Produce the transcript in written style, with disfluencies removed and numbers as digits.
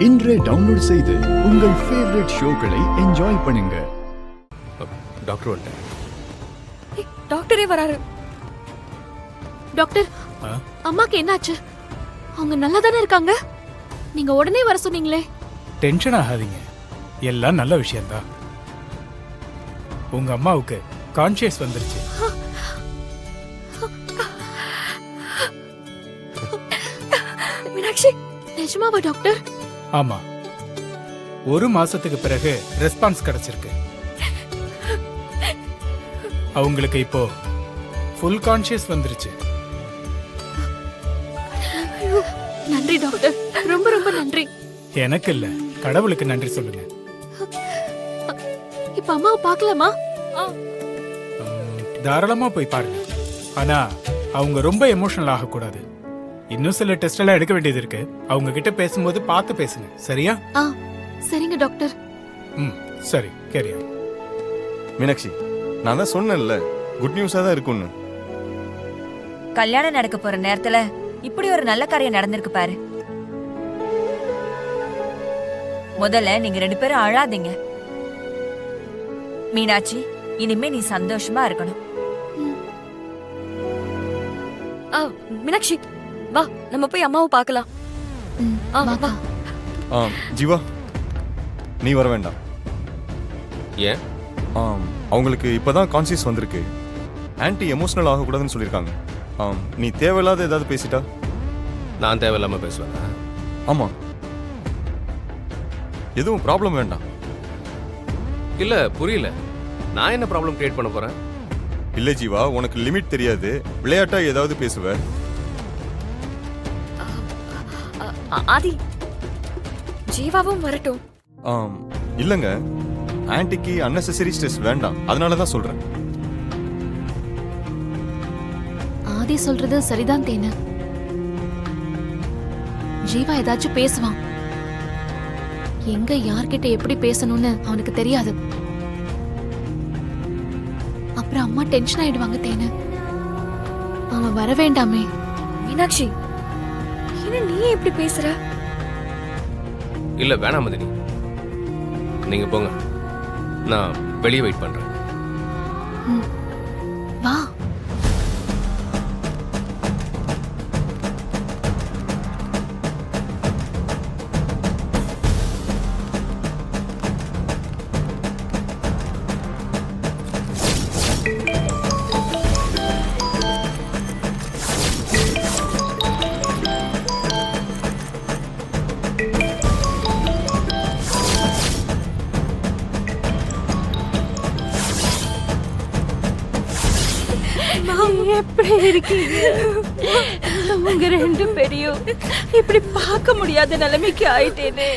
இன்றே டவுன்லோட் செய்து உங்கள் ஃபேவரட் ஷோக்களை என்ஜாய் பண்ணுங்க. டாக்டர் வந்துட்டேன். டாக்டரே வராரு. டாக்டர், அம்மாக்கு என்னாச்சு? அவங்க நல்லா தானே இருக்காங்க? நீங்க உடனே வர சொன்னீங்களே. டென்ஷன் ஆகாதீங்க, எல்லாம் நல்ல விஷயம்தான். உங்க அம்மாவுக்கு கான்ஷியஸ் வந்துருச்சு. மீனாட்சி, நிஜமாவா டாக்டர்? ஆமா, 1 மாசத்துக்கு பிறகு ரெஸ்பான்ஸ் கிடைச்சிருக்கு. அவங்களுக்கு இப்போ ஃபுல் கான்ஷியஸ் வந்துருச்சு. நன்றி டாக்டர், ரொம்ப ரொம்ப நன்றி. எனக்கு இல்ல, கடவுளுக்கு நன்றி சொல்லுங்க. இப்ப அம்மாவை பார்க்கலாமா? தாராளமா போய் பாருங்க. ஆனா அவங்க ரொம்ப எமோஷனல் ஆகக்கூடாது. இன்னும் சில டெஸ்ட் எல்லாம் எடுக்க வேண்டியது இருக்கு. அவங்க கிட்ட பேசும்போது பார்த்து பேசுங்க, சரியா? சரிங்க டாக்டர். சரி, கேரியா. மீனாட்சி, நான் தான் சொன்னேன்ல, குட் நியூஸா தான் இருக்கும்னு. கல்யாணம் நடக்க போற நேரத்துல இப்படி ஒரு நல்ல காரியம் நடந்திருக்கு பாரு. முதல்ல நீங்க 2 பேரும் அழாதீங்க. மீனாட்சி, இனிமே நீ சந்தோஷமா இருக்கணும். மீனாட்சி, வா, நம்ம போய் அம்மாவை பார்க்கலாம். வா. ஜீவா, நீ வர வேண்டாம். ஏன்? அவங்களுக்கு இப்பதான் கான்சியஸ் வந்திருக்கு. ஆன்டி எமோஷனல் ஆகக்கூடாதுன்னு சொல்லியிருக்காங்க. நீ தேவையில்லாத ஏதாவது பேசிட்டா? நான் தேவையில்லாம பேசுவேன். ஆமா, எதுவும் ப்ராப்ளம் வேண்டாம். இல்ல, புரியல. நான் என்ன ப்ராப்ளம் கிரியேட் பண்ண போறேன்? இல்ல ஜீவா, உனக்கு லிமிட் தெரியாது. விளையாட்டா ஏதாவது பேசுவ. ஆதி, ஜீவாவும் வரட்டும். இல்லங்க, ஆன்டிக்கு அன்னெசரி ஸ்ட்ரெஸ் வேண்டாம், அதனால தான் சொல்றேன். ஆதி சொல்றது சரிதான் தேனு. ஜீவா ஏதாச்சும் பேசுவான். எங்க யார்கிட்ட எப்படி பேசணும்னு அவனுக்கு தெரியாது. அப்புறம் அம்மா டென்ஷன் ஆயிடுவாங்க தேனு. அவன் வர வேண்டாமே. மீனாட்சி, என்ன நீ எப்படி பேசுற? இல்ல, வேணாம் மதினி, நீங்க போங்க. நான் வெளியே வெயிட் பண்றேன். வா. எப்படி இருக்கீங்க? உங்க 2 பேரையும் இப்படி பார்க்க முடியாத நிலைமைக்கு ஆயிட்டேனே.